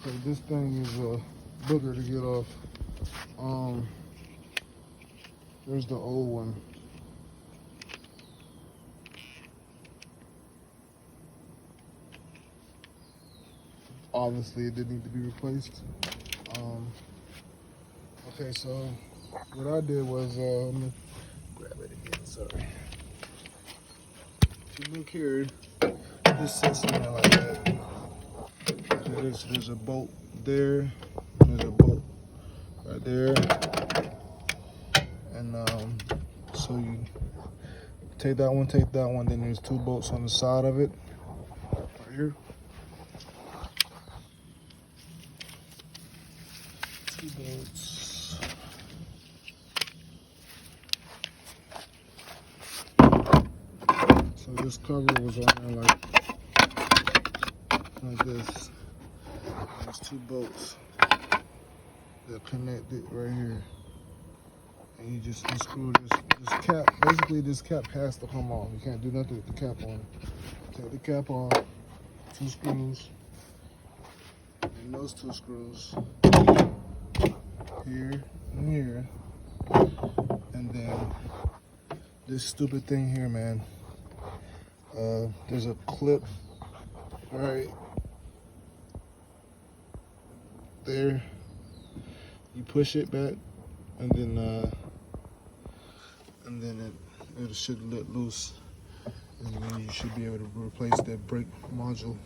Okay, this thing is a booger to get off. There's the old one. Obviously, it did need to be replaced. Okay, so what I did was, let me grab it again, sorry. If you look here, this sits in there like that. There's a bolt there, there's a bolt right there. And so you take that one, then there's two bolts on the side of it, right here. Two bolts. So this cover was on there like this. There's two bolts that connect it right here. And you just unscrew this cap. Basically, this cap has to come off. You can't do nothing with the cap on. Take the cap off, two screws, and those two screws here and here, and then this stupid thing here, man. There's a clip right there. You push it back, and then it should let loose, and then you should be able to replace that brake module.